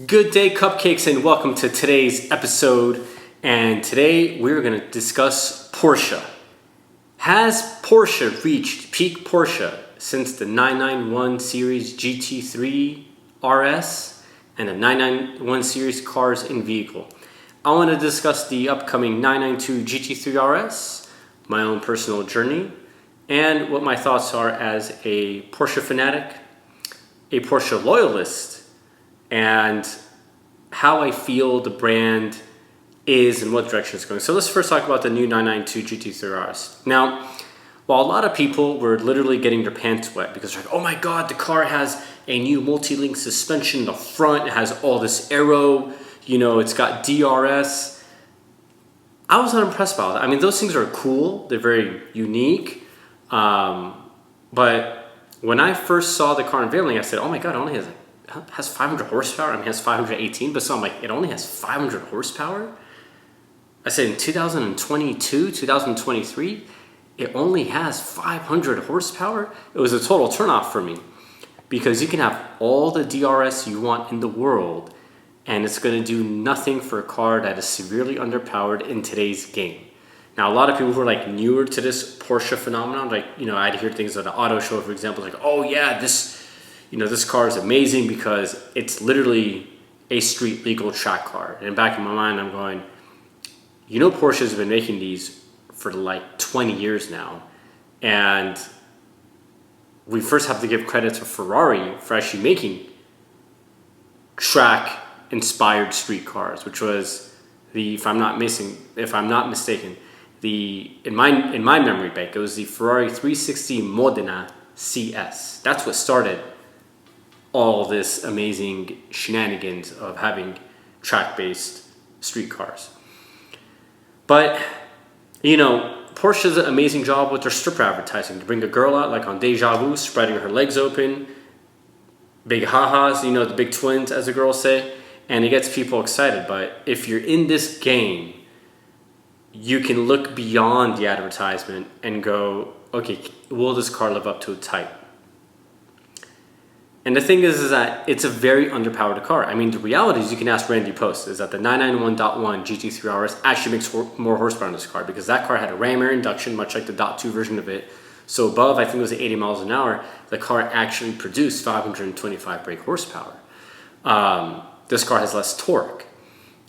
Good day, cupcakes, and welcome to today's episode. And today we're going to discuss Porsche. Has Porsche reached peak Porsche since the 991 Series GT3 RS and the 991 Series cars and vehicle? I want to discuss the upcoming 992 GT3 RS, my own personal journey, and what my thoughts are as a Porsche fanatic, a Porsche loyalist, and how I feel the brand is and what direction it's going. So let's first talk about the new 992 GT3 RS. Now, while a lot of people were literally getting their pants wet because they're like, oh my God, the car has a new multi-link suspension in the front, it has all this aero, it's got DRS. I was not impressed by that. I mean, those things are cool, they're very unique, but when I first saw the car unveiling, I said, oh my God, it only has 500 horsepower. I mean, it has 518, but so I'm like, it only has 500 horsepower? I said in 2022, 2023, it only has 500 horsepower? It was a total turnoff for me because you can have all the DRS you want in the world and it's going to do nothing for a car that is severely underpowered in today's game. Now, a lot of people who are like newer to this Porsche phenomenon, like, I'd hear things at an auto show, for example, like, oh yeah, this car is amazing because it's literally a street legal track car. And in the back of my mind, I'm going, Porsche has been making these for like 20 years now. And we first have to give credit to Ferrari for actually making track inspired street cars, which was if I'm not mistaken, in my memory bank, it was the Ferrari 360 Modena CS. That's what started all this amazing shenanigans of having track-based street cars. But, Porsche does an amazing job with their stripper advertising. To bring a girl out, like on Deja Vu, spreading her legs open, big ha-has, the big twins, as the girls say, and it gets people excited. But if you're in this game, you can look beyond the advertisement and go, okay, will this car live up to its hype? And the thing is that it's a very underpowered car. I mean, the reality is, you can ask Randy Post, is that the 991.1 GT3 RS actually makes more horsepower in this car because that car had a ram air induction, much like the .2 version of it. So above, I think it was 80 miles an hour, the car actually produced 525 brake horsepower. This car has less torque.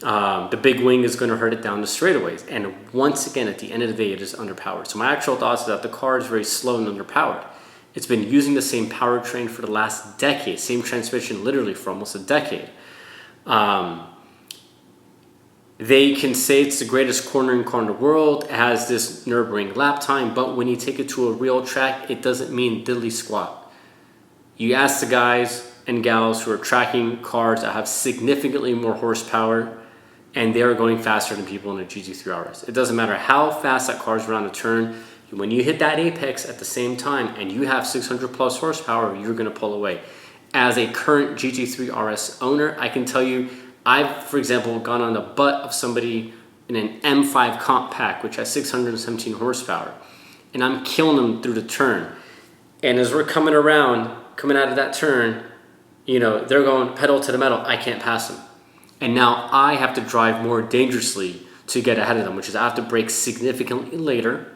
The big wing is going to hurt it down the straightaways. And once again, at the end of the day, it is underpowered. So my actual thoughts is that the car is very slow and underpowered. It's been using the same powertrain for the last decade, same transmission literally for almost a decade. They can say it's the greatest cornering car in the world. It has this Nürburgring lap time, but when you take it to a real track, it doesn't mean diddly squat. You ask the guys and gals who are tracking cars that have significantly more horsepower, and they are going faster than people in a GT3 RS. It doesn't matter how fast that car is around a turn. When you hit that apex at the same time and you have 600 plus horsepower, you're going to pull away. As a current GT3 RS owner, I can tell you, I've, for example, gone on the butt of somebody in an M5 compact, which has 617 horsepower, and I'm killing them through the turn. And as we're coming out of that turn, they're going pedal to the metal. I can't pass them. And now I have to drive more dangerously to get ahead of them, which is I have to brake significantly later,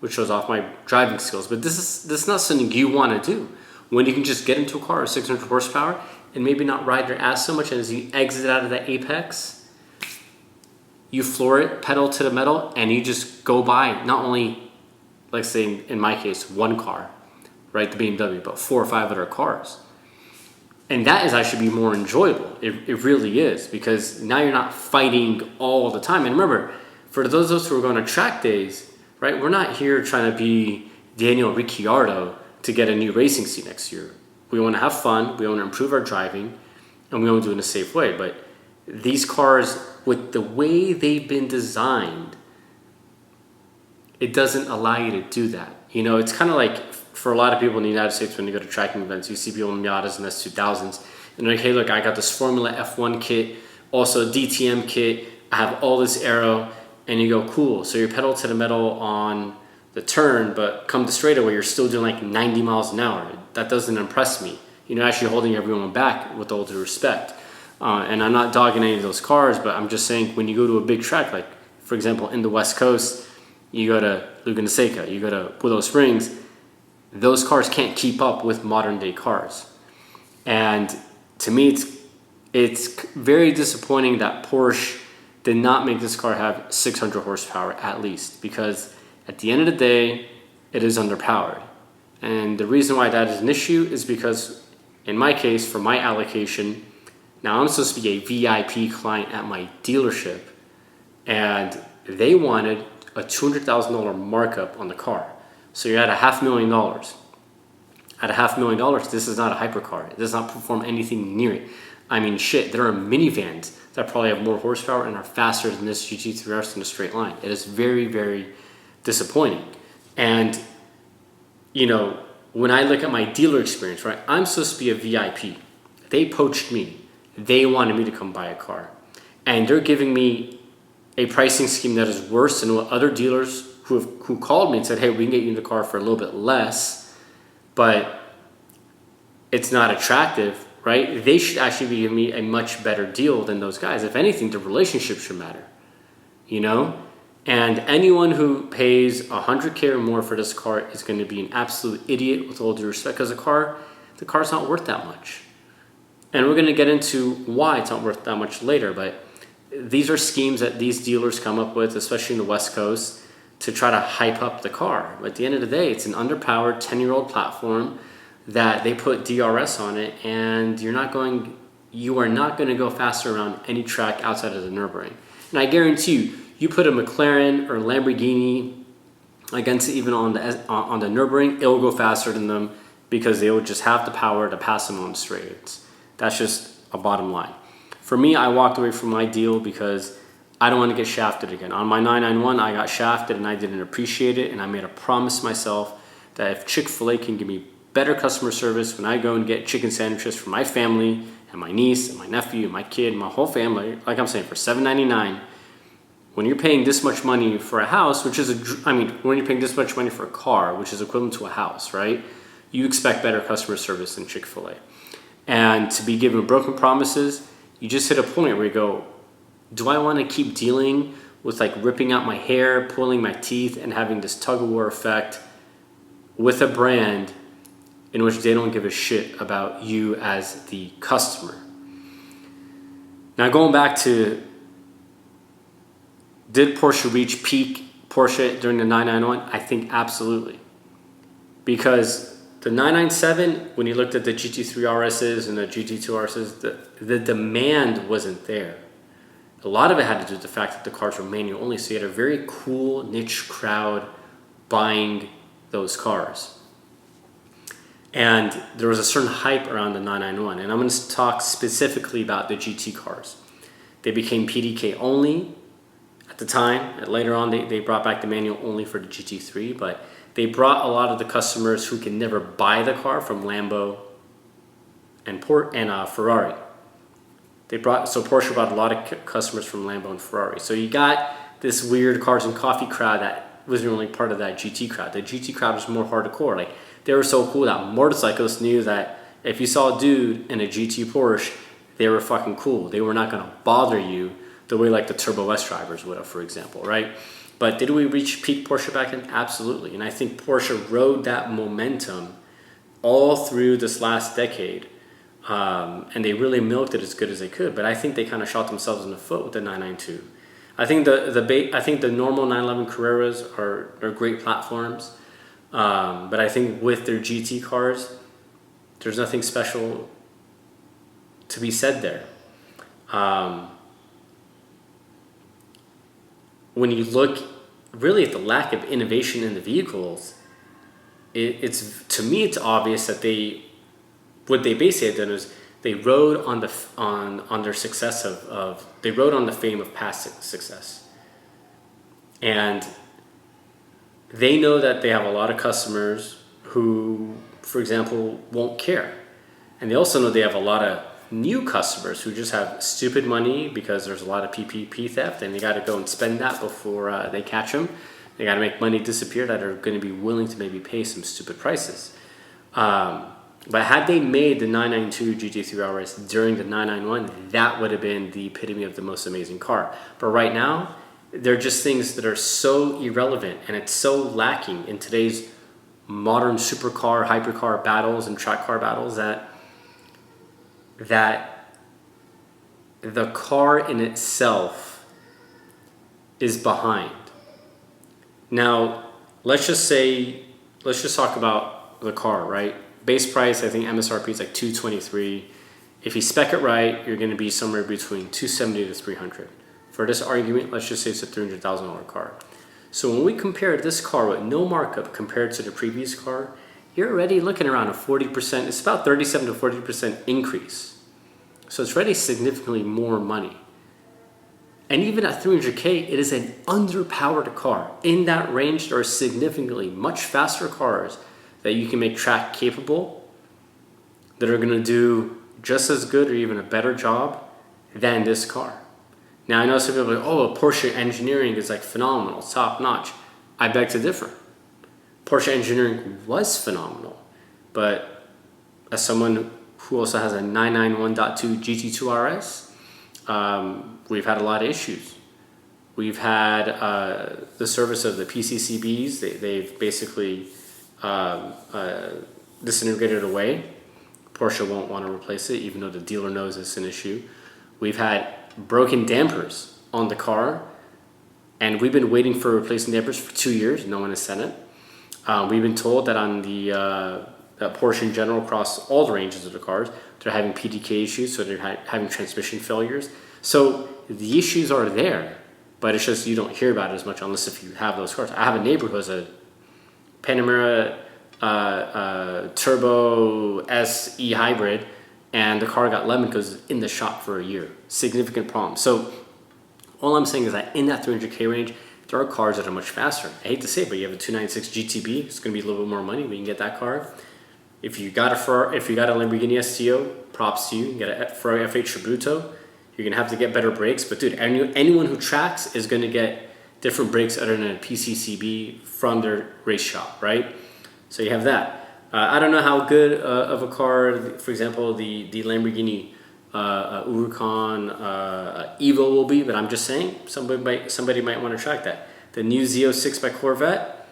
which shows off my driving skills. But this is not something you want to do when you can just get into a car with 600 horsepower and maybe not ride your ass so much, and as you exit out of that apex, you floor it, pedal to the metal, and you just go by not only, like say in my case, one car, right, the BMW, but 4 or 5 other cars. And that is actually be more enjoyable. It really is, because now you're not fighting all the time. And remember, for those of us who are going to track days, right, we're not here trying to be Daniel Ricciardo to get a new racing seat next year. We want to have fun, we want to improve our driving, and we want to do it in a safe way. But these cars, with the way they've been designed, it doesn't allow you to do that. It's kind of like, for a lot of people in the United States, when you go to tracking events, you see people in Miatas and S2000s, and they're like, hey, look, I got this Formula F1 kit, also a DTM kit, I have all this aero, and you go, cool, so you're pedal to the metal on the turn, but come the straightaway, you're still doing like 90 miles an hour. That doesn't impress me. Actually holding everyone back, with all due respect. And I'm not dogging any of those cars, but I'm just saying when you go to a big track, like for example in the West Coast, you go to Laguna Seca, you go to Willow Springs, those cars can't keep up with modern day cars. And to me, it's very disappointing that Porsche did not make this car have 600 horsepower at least, because at the end of the day, it is underpowered. And the reason why that is an issue is because in my case, for my allocation, now I'm supposed to be a VIP client at my dealership, and they wanted a $200,000 markup on the car. So you're at $500,000. At $500,000, this is not a hypercar. It does not perform anything near it. I mean, shit, there are minivans that probably have more horsepower and are faster than this GT3 RS in a straight line. It is very, very disappointing. And, when I look at my dealer experience, right, I'm supposed to be a VIP. They poached me. They wanted me to come buy a car. And they're giving me a pricing scheme that is worse than what other dealers who called me and said, hey, we can get you in the car for a little bit less, but it's not attractive, right? They should actually be giving me a much better deal than those guys. If anything, the relationship should matter, And anyone who pays $100K or more for this car is going to be an absolute idiot, with all due respect, because the car's not worth that much. And we're going to get into why it's not worth that much later, but these are schemes that these dealers come up with, especially in the West Coast, to try to hype up the car. But at the end of the day, it's an underpowered 10-year-old platform that they put DRS on it, and you are not going to go faster around any track outside of the Nürburgring. And I guarantee you put a McLaren or Lamborghini against it, even on the Nürburgring, it'll go faster than them, because they will just have the power to pass them on straights. That's just a bottom line. For me, I walked away from my deal because I don't want to get shafted again. On my 991, I got shafted and I didn't appreciate it, and I made a promise myself that if Chick-fil-A can give me better customer service when I go and get chicken sandwiches for my family and my niece and my nephew and my kid and my whole family, like I'm saying, for $7.99, when you're paying this much money for a house, when you're paying this much money for a car, which is equivalent to a house, right? You expect better customer service than Chick-fil-A. And to be given broken promises, you just hit a point where you go, do I want to keep dealing with like ripping out my hair, pulling my teeth, and having this tug-of-war effect with a brand in which they don't give a shit about you as the customer? Now, going back to, did Porsche reach peak Porsche during the 991? I think absolutely. Because the 997, when you looked at the GT3 RSs and the GT2 RSs, the demand wasn't there. A lot of it had to do with the fact that the cars were manual only, so you had a very cool niche crowd buying those cars. And there was a certain hype around the 991, and I'm going to talk specifically about the GT cars. They became PDK only at the time. Later on, they brought back the manual only for the GT3, but they brought a lot of the customers who can never buy the car from Lambo and Ferrari. So Porsche brought a lot of customers from Lambo and Ferrari. So you got this weird cars and coffee crowd that wasn't really part of that GT crowd. The GT crowd was more hardcore. Like, they were so cool that motorcyclists knew that if you saw a dude in a GT Porsche, they were fucking cool. They were not going to bother you the way like the Turbo S drivers would have, for example, right? But did we reach peak Porsche back then? Absolutely. And I think Porsche rode that momentum all through this last decade. And they really milked it as good as they could. But I think they kind of shot themselves in the foot with the 992. I think the normal 911 Carreras are great platforms. But I think with their GT cars, there's nothing special to be said there. When you look really at the lack of innovation in the vehicles, to me it's obvious that what they basically had done is they rode on their success they rode on the fame of past success, and they know that they have a lot of customers who, for example, won't care, and they also know they have a lot of new customers who just have stupid money because there's a lot of PPP theft and they got to go and spend that before they catch them. They got to make money disappear that are going to be willing to maybe pay some stupid prices. But had they made the 992 GT3 RS during the 991, that would have been the epitome of the most amazing car. But right now, they're just things that are so irrelevant, and it's so lacking in today's modern supercar, hypercar battles and track car battles that the car in itself is behind. Now, let's just talk about the car, right? Base price, I think MSRP is like $223. If you spec it right, you're going to be somewhere between $270 to $300. For this argument, let's just say it's a $300,000 car. So when we compare this car with no markup compared to the previous car, you're already looking around a 40%, it's about 37 to 40% increase. So it's already significantly more money. And even at $300K, it is an underpowered car. In that range, there are significantly much faster cars that you can make track capable that are going to do just as good or even a better job than this car. Now, I know some people are like, oh, Porsche engineering is like phenomenal, top notch. I beg to differ. Porsche engineering was phenomenal, but as someone who also has a 991.2 GT2 RS, we've had a lot of issues. We've had the service of the PCCBs. They've basically disintegrated away. Porsche won't want to replace it, even though the dealer knows it's an issue. We've had broken dampers on the car, and we've been waiting for replacing dampers for 2 years. No one has sent it. We've been told that on the that Porsche in general, across all the ranges of the cars, they're having PDK issues, so they're having transmission failures. So the issues are there, but it's just you don't hear about it as much unless if you have those cars. I have a neighbor who has a Panamera Turbo SE hybrid, and the car got lemon because it's in the shop for a year. Significant problem. So all I'm saying is that in that 300K range, there are cars that are much faster. I hate to say it, but you have a 296 GTB. It's going to be a little bit more money, but you can get that car. If you got a Lamborghini STO, props to you. You get a Ferrari F8 Tributo. You're going to have to get better brakes. But dude, anyone who tracks is going to get different brakes other than a PCCB from their race shop, right? So you have that. I don't know how good of a car, for example, the Lamborghini Huracan Evo will be, but I'm just saying somebody might want to track that. The new Z06 by Corvette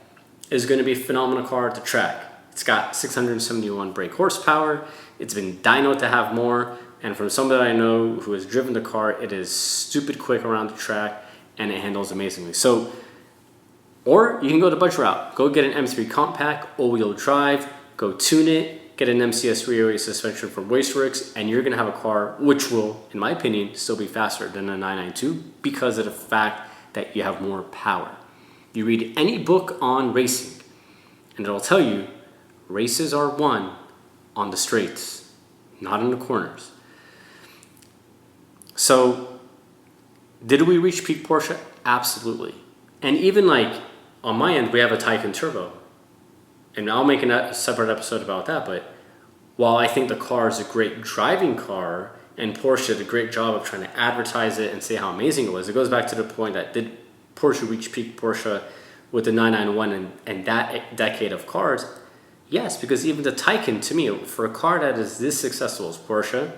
is going to be a phenomenal car to track. It's got 671 brake horsepower. It's been dyno to have more, and from somebody I know who has driven the car, it is stupid quick around the track, and it handles amazingly. So, or you can go the budget route. Go get an M3 compact, all-wheel drive, go tune it, get an MCS 308 suspension from Wasteworks, and you're going to have a car which will, in my opinion, still be faster than a 992 because of the fact that you have more power. You read any book on racing, and it'll tell you races are won on the straights, not in the corners. So, did we reach peak Porsche? Absolutely. And even like on my end, we have a Taycan Turbo. And I'll make a separate episode about that. But while I think the car is a great driving car, and Porsche did a great job of trying to advertise it and say how amazing it was, it goes back to the point that did Porsche reach peak Porsche with the 991 and that decade of cars? Yes, because even the Taycan, to me, for a car that is this successful as Porsche,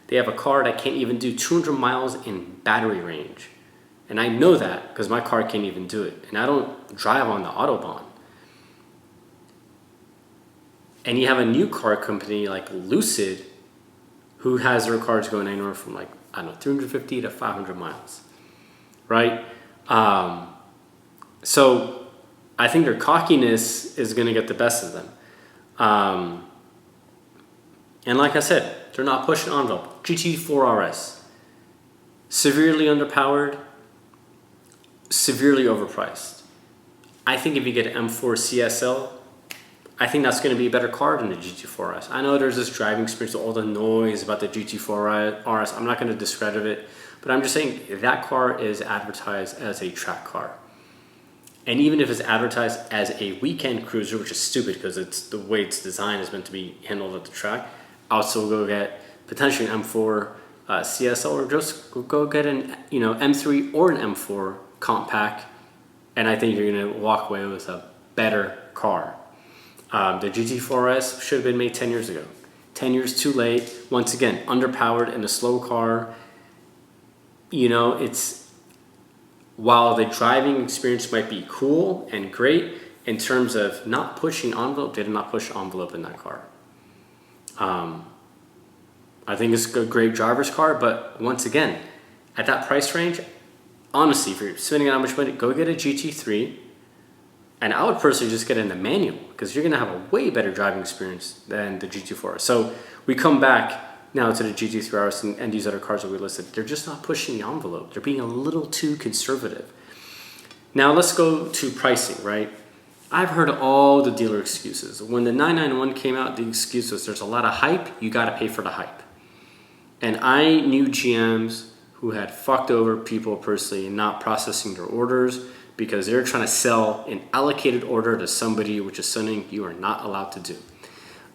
they have a car that can't even do 200 miles in battery range. And I know that because my car can't even do it. And I don't drive on the Autobahn. And you have a new car company like Lucid who has their cars going anywhere from 350 to 500 miles, right? So I think their cockiness is going to get the best of them. And like I said, they're not pushing the envelope. GT4 RS, severely underpowered, severely overpriced. I think if you get an M4 CSL, I think that's going to be a better car than the GT4 RS. I know there's this driving experience, all the noise about the GT4 RS. I'm not going to discredit it, but I'm just saying that car is advertised as a track car. And even if it's advertised as a weekend cruiser, which is stupid because it's the way it's designed is meant to be handled at the track, I'll still go get potentially an M4 CSL or just go get an M3 or an M4 compact and I think you're going to walk away with a better car. The GT4S should have been made 10 years ago. 10 years too late. Once again, underpowered and a slow car. You know, while the driving experience might be cool and great, in terms of not pushing envelope, they did not push envelope in that car. I think it's a great driver's car, but once again, at that price range, honestly, if you're spending that much money, go get a GT3. And I would personally just get in the manual because you're going to have a way better driving experience than the GT4. So we come back now to the GT3 RS and these other cars that we listed. They're just not pushing the envelope. They're being a little too conservative. Now let's go to pricing, right? I've heard all the dealer excuses. When the 991 came out, the excuse was there's a lot of hype. You got to pay for the hype. And I knew GMs who had fucked over people personally and not processing their orders because they're trying to sell an allocated order to somebody, which is something you are not allowed to do.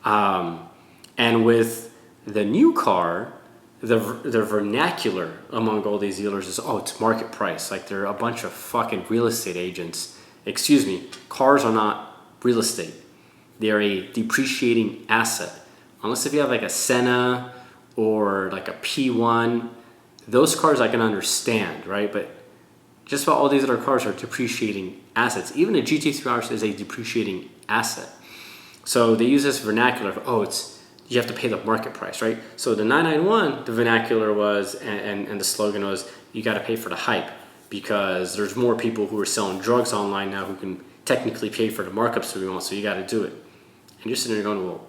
And with the new car, the vernacular among all these dealers is, oh, it's market price. Like they're a bunch of fucking real estate agents. Excuse me, cars are not real estate. They're a depreciating asset. Unless if you have like a Senna or like a P1, those cars I can understand, right? But just about all these other cars are depreciating assets. Even a GT3 RS is a depreciating asset. So they use this vernacular of, oh, you have to pay the market price, right? So the 991, the vernacular was, and the slogan was, you got to pay for the hype because there's more people who are selling drugs online now who can technically pay for the markups we want, so you got to do it. And you're sitting there going, well,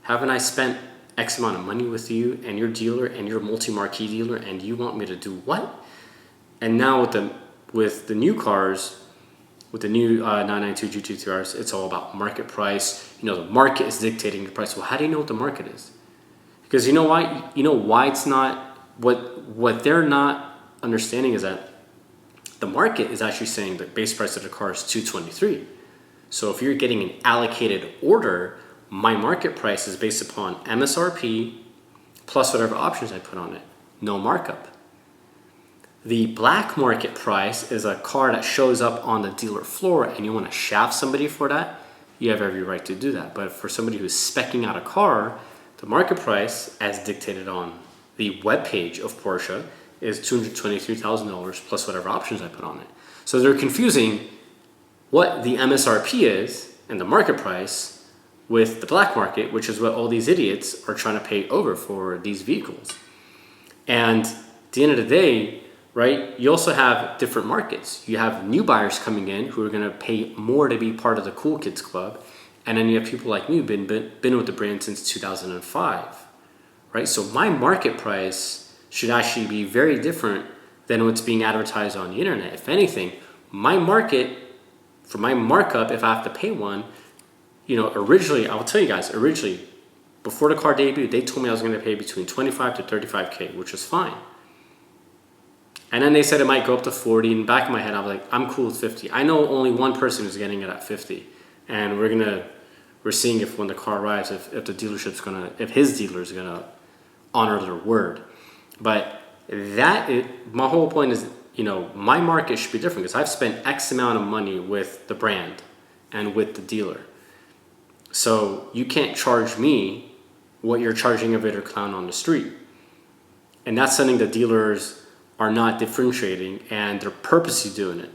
haven't I spent X amount of money with you and your dealer and your multi-marquee dealer and you want me to do what? And now with the new cars, with the new 992 GT3 RS, it's all about market price. You know, the market is dictating the price. Well, how do you know what the market is? Because you know why? You know why it's not, what they're not understanding is that the market is actually saying the base price of the car is $223. So if you're getting an allocated order, my market price is based upon MSRP plus whatever options I put on it. No markup. The black market price is a car that shows up on the dealer floor and you want to shaft somebody for that, you have every right to do that. But for somebody who's speccing out a car, the market price, as dictated on the webpage of Porsche, is $223,000 plus whatever options I put on it. So they're confusing what the MSRP is and the market price with the black market, which is what all these idiots are trying to pay over for these vehicles. And at the end of the day, right, you also have different markets. You have new buyers coming in who are going to pay more to be part of the cool kids club. And then you have people like me who've been with the brand since 2005, right? So my market price should actually be very different than what's being advertised on the internet. If anything, my market, for my markup, if I have to pay one, you know, originally, I'll tell you guys, originally, before the car debuted, they told me I was going to pay between 25 to 35K, which was fine. And then they said it might go up to 40. In the back of my head, I was like, I'm cool with 50. I know only one person who's getting it at 50. And we're seeing if when the car arrives, if the dealership's if his dealer is gonna honor their word. But my whole point is, you know, my market should be different because I've spent X amount of money with the brand and with the dealer. So you can't charge me what you're charging a bitter clown on the street. And that's something that dealers are not differentiating, and they're purposely doing it.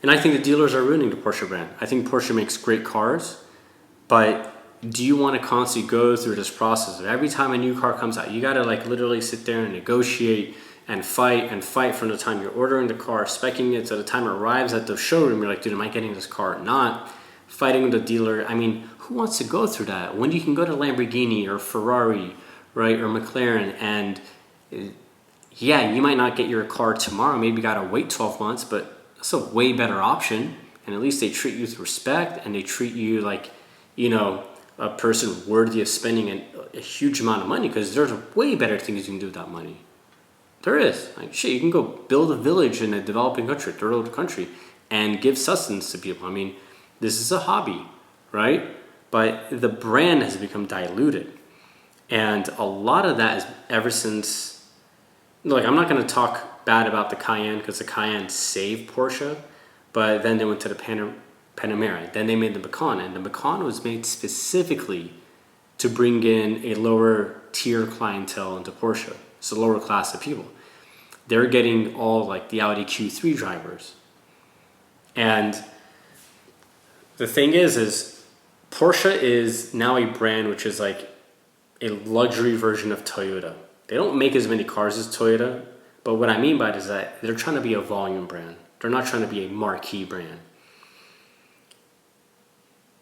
And I think the dealers are ruining the Porsche brand. I think Porsche makes great cars, but do you want to constantly go through this process of every time a new car comes out, you got to like literally sit there and negotiate and fight from the time you're ordering the car, speccing it to the time it arrives at the showroom. You're like, dude, am I getting this car or not? Fighting with the dealer. I mean, who wants to go through that? When you can go to Lamborghini or Ferrari, right, or McLaren, and yeah, you might not get your car tomorrow. Maybe you got to wait 12 months, but that's a way better option. And at least they treat you with respect and they treat you like, you know, a person worthy of spending a huge amount of money, because there's way better things you can do with that money. There is. Like, shit, you can go build a village in a developing country, third world country, and give sustenance to people. I mean, this is a hobby, right? But the brand has become diluted. And a lot of that is ever since Like, I'm not going to talk bad about the Cayenne because the Cayenne saved Porsche, but then they went to the Panamera. Then they made the Macan, and the Macan was made specifically to bring in a lower tier clientele into Porsche. It's a lower class of people. They're getting all like the Audi Q3 drivers. And the thing is Porsche is now a brand which is like a luxury version of Toyota. They don't make as many cars as Toyota, but what I mean by it is that they're trying to be a volume brand. They're not trying to be a marquee brand.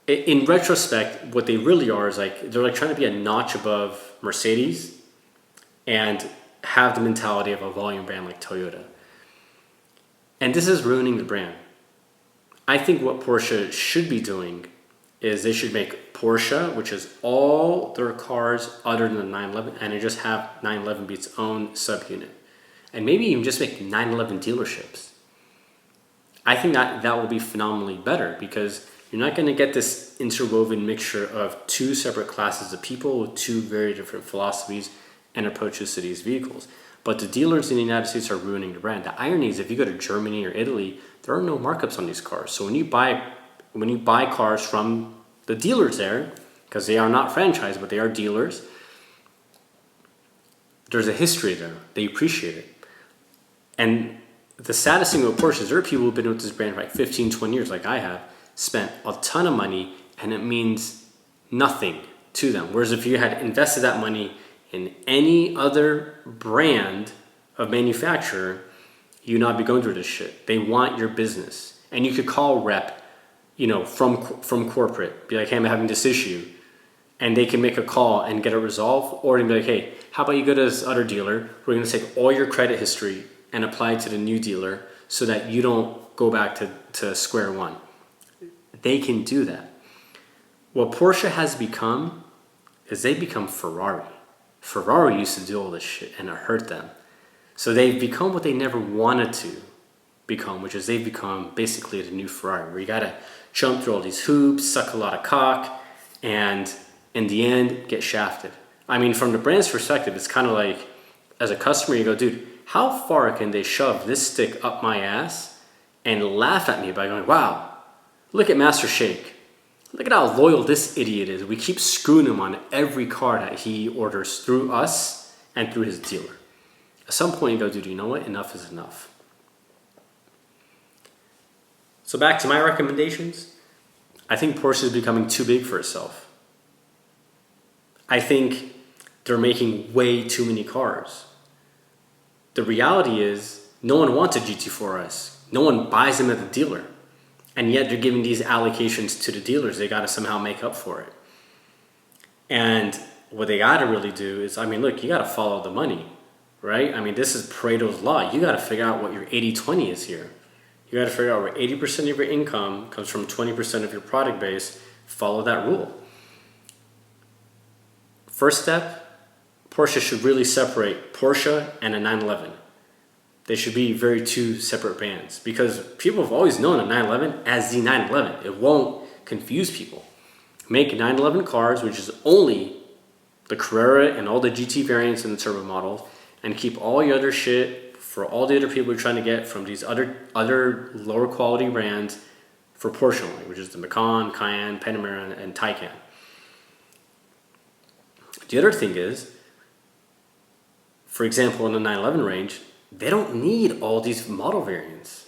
In retrospect, what they really are is like, they're like trying to be a notch above Mercedes and have the mentality of a volume brand like Toyota. And this is ruining the brand. I think what Porsche should be doing is they should make Porsche, which is all their cars other than the 911, and they just have 911 be its own subunit. And maybe even just make 911 dealerships. I think that will be phenomenally better, because you're not going to get this interwoven mixture of two separate classes of people with two very different philosophies and approaches to these vehicles. But the dealers in the United States are ruining the brand. The irony is, if you go to Germany or Italy, there are no markups on these cars. So when you buy cars from the dealers there, because they are not franchised, but they are dealers, there's a history there. They appreciate it. And the saddest thing with Porsche is there are people who've been with this brand for like 15, 20 years, like I have, spent a ton of money, and it means nothing to them. Whereas if you had invested that money in any other brand of manufacturer, you'd not be going through this shit. They want your business. And you could call rep, from corporate, be like, hey, I'm having this issue. And they can make a call and get it resolved. Or they'd be like, hey, how about you go to this other dealer? We're going to take all your credit history and apply it to the new dealer so that you don't go back to square one. They can do that. What Porsche has become is they become Ferrari. Ferrari used to do all this shit and it hurt them. So they've become what they never wanted to become, which is they've become basically the new Ferrari, where you gotta jump through all these hoops, suck a lot of cock, and in the end, get shafted. I mean, from the brand's perspective, it's kind of like, as a customer, you go, dude, how far can they shove this stick up my ass and laugh at me by going, wow, look at Master Shake. Look at how loyal this idiot is. We keep screwing him on every car that he orders through us and through his dealer. At some point you go, dude, you know what? Enough is enough. So back to my recommendations. I think Porsche is becoming too big for itself. I think they're making way too many cars. The reality is no one wants a GT4 S. No one buys them at the dealer. And yet they're giving these allocations to the dealers. They got to somehow make up for it. And what they got to really do is, look, you got to follow the money, right? This is Pareto's law. You got to figure out what your 80-20 is here. You got to figure out where 80% of your income comes from 20% of your product base. Follow that rule. First step, Porsche should really separate Porsche and a 911. They should be very two separate brands, because people have always known a 911 as the 911. It won't confuse people. Make 911 cars, which is only the Carrera and all the GT variants and the turbo models, and keep all your other shit for all the other people you're trying to get from these other lower quality brands for Porsche only, which is the Macan, Cayenne, Panamera, and Taycan. The other thing is, for example, in the 911 range, they don't need all these model variants.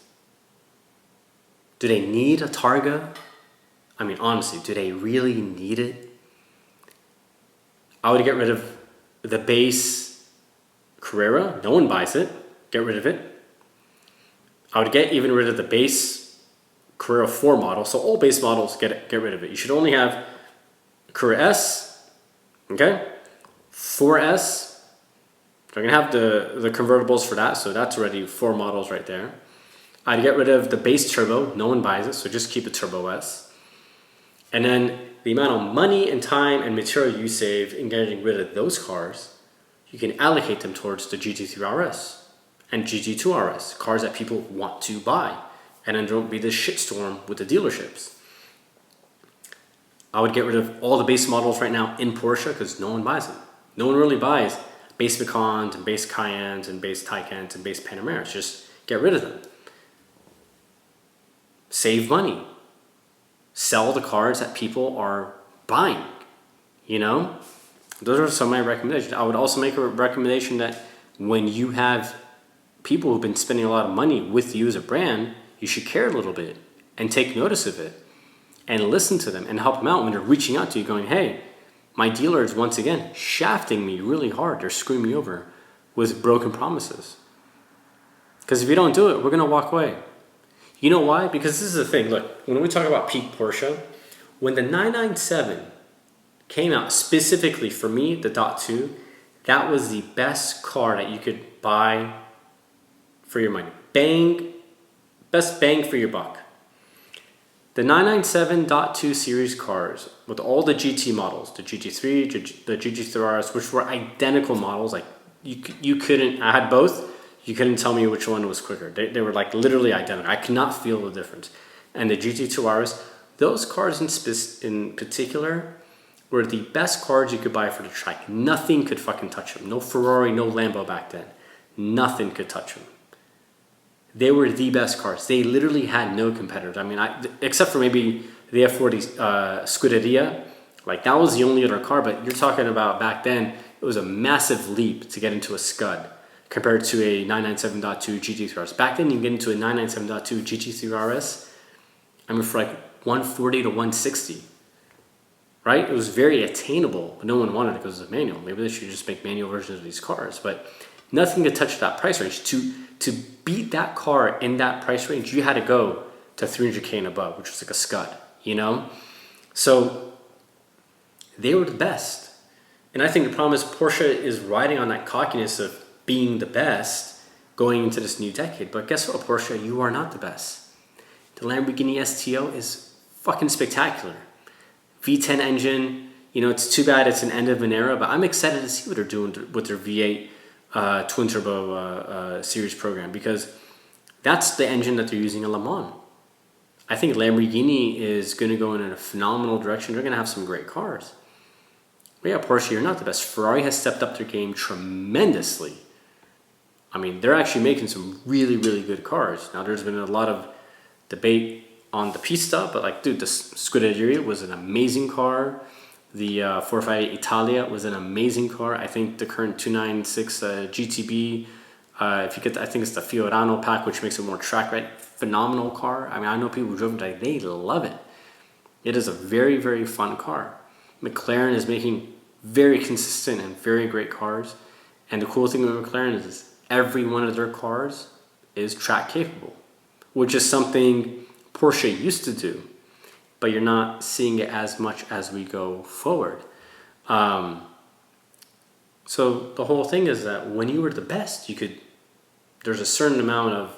Do they need a Targa? Honestly, do they really need it? I would get rid of the base Carrera. No one buys it. Get rid of it. I would get even rid of the base Carrera 4 model. So all base models, get rid of it. You should only have Carrera S, okay? 4S. They're going to have the convertibles for that, so that's already 4 models right there. I'd get rid of the base turbo. No one buys it, so just keep a Turbo S. And then the amount of money and time and material you save in getting rid of those cars, you can allocate them towards the GT3 RS and GT2 RS, cars that people want to buy. And then don't be this shitstorm with the dealerships. I would get rid of all the base models right now in Porsche because no one buys them. No one really buys base Macans and base Cayennes and base Taycans and base Panameras. Just get rid of them. Save money. Sell the cars that people are buying. You know? Those are some of my recommendations. I would also make a recommendation that when you have people who've been spending a lot of money with you as a brand, you should care a little bit and take notice of it and listen to them and help them out when they're reaching out to you going, hey, my dealer is once again shafting me really hard. They're screwing me over with broken promises. Because if you don't do it, we're going to walk away. You know why? Because this is the thing. Look, when we talk about peak Porsche, when the 997 came out specifically for me, the Dot 2, that was the best car that you could buy for your money. Best bang for your buck. The 997 Dot 2 series cars with all the GT models, the GT3, the GT3 RS, which were identical models, like you couldn't, I had both, you couldn't tell me which one was quicker. They were like literally identical. I could not feel the difference. And the GT2 RS, those cars in particular were the best cars you could buy for the track. Nothing could fucking touch them. No Ferrari, no Lambo back then. Nothing could touch them. They were the best cars. They literally had no competitors. I mean, except for maybe the F40 Scuderia. Like, that was the only other car, but you're talking about back then, it was a massive leap to get into a Scud compared to a 997.2 GT3 RS. Back then, you can get into a 997.2 GT3 RS, I mean, for like 140 to 160. Right? It was very attainable, but no one wanted it because it was a manual. Maybe they should just make manual versions of these cars, but nothing could touch that price range. To beat that car in that price range, you had to go to 300K and above, which was like a Scud, you know? So they were the best. And I think the problem is Porsche is riding on that cockiness of being the best going into this new decade. But guess what, Porsche? You are not the best. The Lamborghini STO is fucking spectacular. V10 engine, you know, it's too bad it's an end of an era, but I'm excited to see what they're doing with their V8 twin turbo series program, because that's the engine that they're using in Le Mans. I think Lamborghini is going to go in a phenomenal direction. They're going to have some great cars. But yeah, Porsche, you're not the best. Ferrari has stepped up their game tremendously. I mean, they're actually making some really, really good cars. Now, there's been a lot of debate on the Pista, but like, dude, the Scuderia was an amazing car. The 458 Italia was an amazing car. I think the current 296 GTB, if you get, I think it's the Fiorano pack, which makes it more track ready. Phenomenal car. I mean, I know people who drove it, like, they love it. It is a very, very fun car. McLaren is making very consistent and very great cars. And the cool thing with McLaren is every one of their cars is track capable, which is something Porsche used to do, but you're not seeing it as much as we go forward. So the whole thing is that when you were the best, there's a certain amount of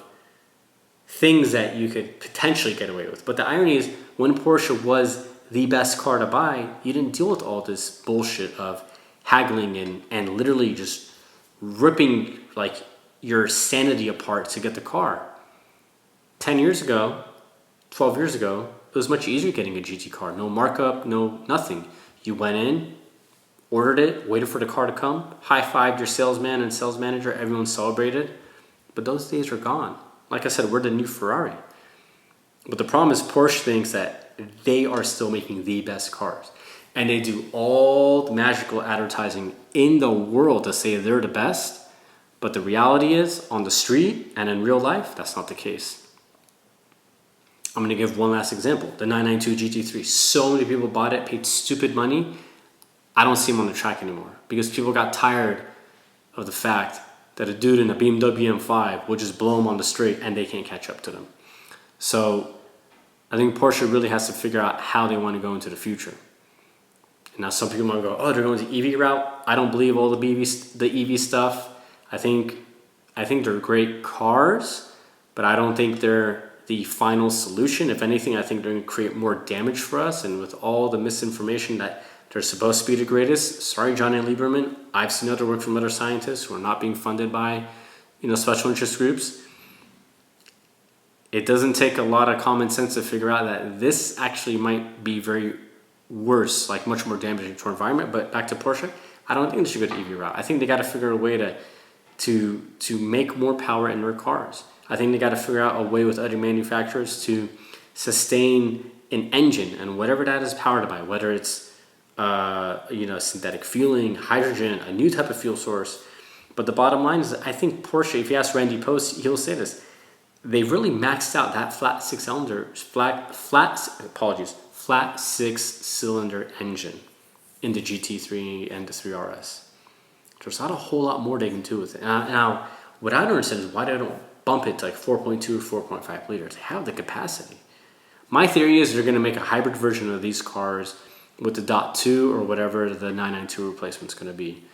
things that you could potentially get away with. But the irony is, when Porsche was the best car to buy, you didn't deal with all this bullshit of haggling and literally just ripping like your sanity apart to get the car. 10 years ago, 12 years ago, it was much easier getting a GT car. No markup, no nothing. You went in, ordered it, waited for the car to come, high-fived your salesman and sales manager, everyone celebrated. But those days are gone. Like I said, we're the new Ferrari. But the problem is Porsche thinks that they are still making the best cars. And they do all the magical advertising in the world to say they're the best. But the reality is, on the street and in real life, that's not the case. I'm going to give one last example. The 992 GT3. So many people bought it, paid stupid money. I don't see them on the track anymore because people got tired of the fact that a dude in a BMW M5 will just blow them on the straight and they can't catch up to them. So I think Porsche really has to figure out how they want to go into the future. Now some people might go, oh, they're going the EV route. I don't believe all the EV stuff. I think they're great cars, but I don't think they're the final solution. If anything, I think they're going to create more damage for us. And with all the misinformation that they're supposed to be the greatest, sorry, Johnny Lieberman, I've seen other work from other scientists who are not being funded by, special interest groups. It doesn't take a lot of common sense to figure out that this actually might be very worse, like much more damaging to our environment. But back to Porsche, I don't think they should go the EV route. I think they got to figure a way to make more power in their cars. I think they got to figure out a way with other manufacturers to sustain an engine and whatever that is powered by, whether it's synthetic fueling, hydrogen, a new type of fuel source. But the bottom line is, I think Porsche, if you ask Randy Post, he'll say this, they've really maxed out that flat six cylinder engine in the GT3 and the 3RS. There's not a whole lot more they can do with it. Now, what I don't understand is why they don't bump it to like 4.2 or 4.5 liters. They have the capacity. My theory is they're going to make a hybrid version of these cars with the .2 or whatever the 992 replacement's going to be.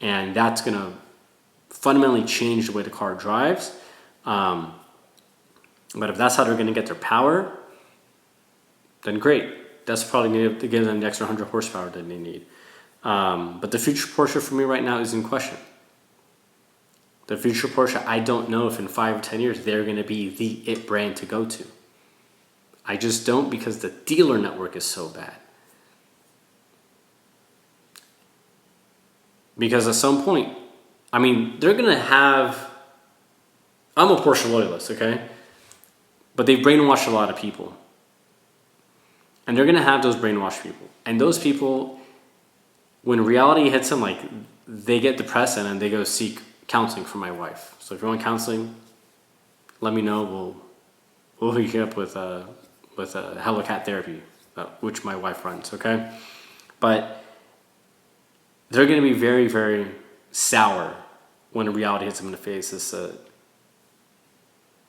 And that's going to fundamentally change the way the car drives. But if that's how they're going to get their power, then great. That's probably going to give them the extra 100 horsepower that they need. But the future Porsche for me right now is in question. The future Porsche, I don't know if in 5 or 10 years they're going to be the it brand to go to. I just don't, because the dealer network is so bad. Because at some point, I mean, they're going to have... I'm a Porsche loyalist, okay? But they've brainwashed a lot of people. And they're going to have those brainwashed people. And those people, when reality hits them, like, they get depressed and then they go seek counseling for my wife. So if you want counseling, let me know. We'll hook you up with Hello Cat Therapy, which my wife runs, okay? But they're going to be very, very sour when the reality hits them in the face as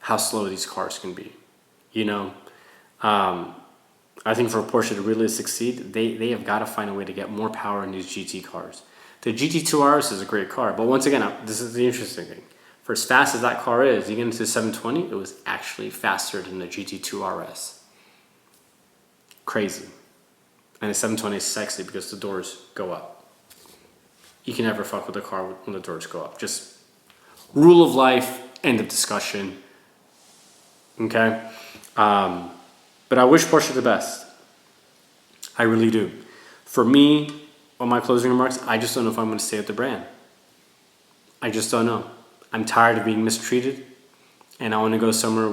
how slow these cars can be. You know, I think for Porsche to really succeed, they have got to find a way to get more power in these GT cars. The GT2 RS is a great car, but once again, this is the interesting thing. For as fast as that car is, you get into the 720, it was actually faster than the GT2 RS. Crazy. And the 720 is sexy because the doors go up. You can never fuck with a car when the doors go up. Just rule of life, end of discussion. Okay? But I wish Porsche the best. I really do. For me, on my closing remarks, I just don't know if I'm going to stay at the brand. I just don't know. I'm tired of being mistreated, and I want to go somewhere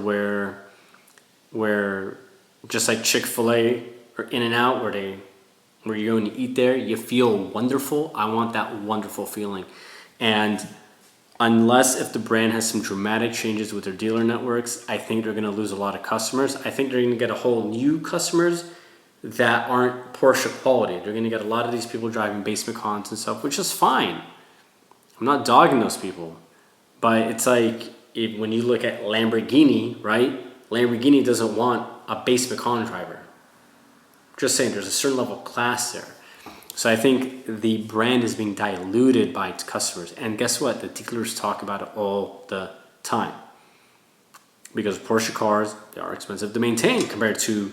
where just like Chick-fil-A or In-N-Out, where you go and you eat there, you feel wonderful. I want that wonderful feeling. And unless if the brand has some dramatic changes with their dealer networks, I think they're going to lose a lot of customers. I think they're going to get a whole new customers that aren't Porsche quality. They're going to get a lot of these people driving base Macans and stuff, which is fine. I'm not dogging those people. But it's like when you look at Lamborghini, right? Lamborghini doesn't want a base Macan driver. Just saying, there's a certain level of class there. So I think the brand is being diluted by its customers. And guess what? The dealers talk about it all the time. Because Porsche cars, they are expensive to maintain compared to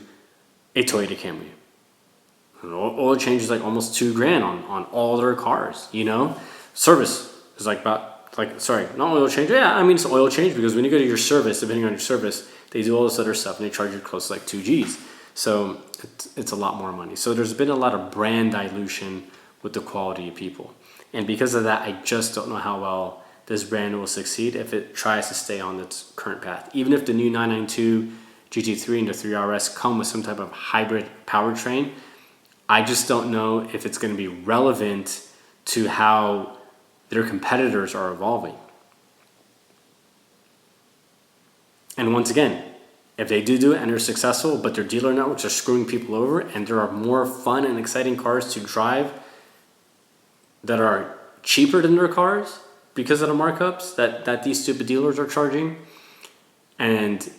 a Toyota Camry. And oil change is like almost $2,000 on all their cars, you know? Service is like not oil change. Yeah, I mean, it's oil change because when you go to your service, depending on your service, they do all this other stuff and they charge you close to like 2 Gs. So it's a lot more money. So there's been a lot of brand dilution with the quality of people. And because of that, I just don't know how well this brand will succeed if it tries to stay on its current path. Even if the new 992 GT3 and the 3RS come with some type of hybrid powertrain, I just don't know if it's going to be relevant to how their competitors are evolving. And once again, if they do it and they're successful, but their dealer networks are screwing people over and there are more fun and exciting cars to drive that are cheaper than their cars because of the markups that these stupid dealers are charging, and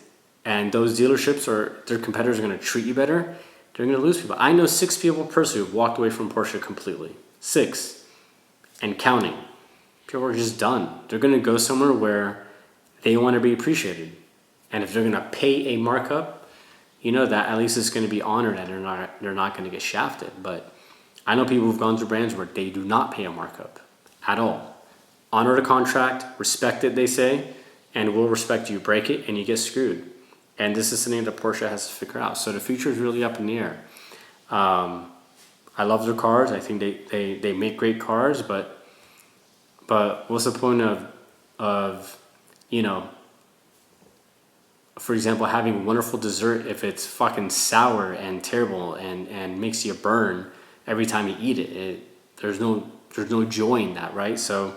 those dealerships or their competitors are going to treat you better, they're going to lose people. I know 6 people personally who've walked away from Porsche completely. 6. And counting. People are just done. They're going to go somewhere where they want to be appreciated. And if they're going to pay a markup, you know that at least it's going to be honored and they're not going to get shafted. But I know people who've gone through brands where they do not pay a markup at all. Honor the contract, respect it, they say, and we'll respect you. Break it and you get screwed. And this is something that Porsche has to figure out. So the future is really up in the air. I'm I love their cars. I think they make great cars, but what's the point of you know, for example, having wonderful dessert if it's fucking sour and terrible and makes you burn every time you eat it? There's no joy in that, right? So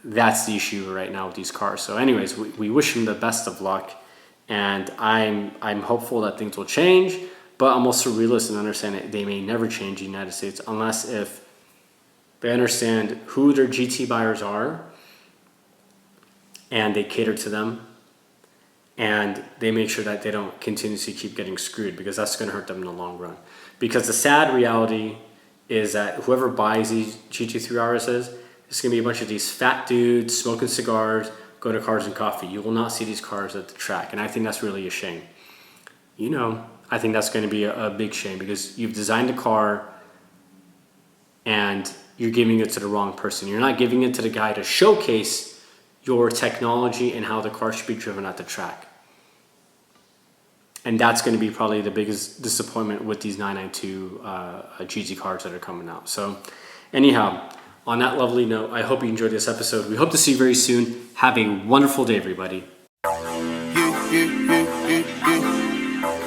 that's the issue right now with these cars. So anyways, we wish them the best of luck, and I'm hopeful that things will change, but I'm also realistic and understand that they may never change in the United States unless if they understand who their GT buyers are and they cater to them, and they make sure that they don't continuously keep getting screwed, because that's going to hurt them in the long run. Because the sad reality is that whoever buys these GT3 RSs, it's going to be a bunch of these fat dudes smoking cigars, going to Cars and Coffee. You will not see these cars at the track, and I think that's really a shame. I think that's going to be a big shame, because you've designed a car and you're giving it to the wrong person. You're not giving it to the guy to showcase your technology and how the car should be driven at the track. And that's going to be probably the biggest disappointment with these 992 GT cars that are coming out. So anyhow, on that lovely note, I hope you enjoyed this episode. We hope to see you very soon. Have a wonderful day, everybody.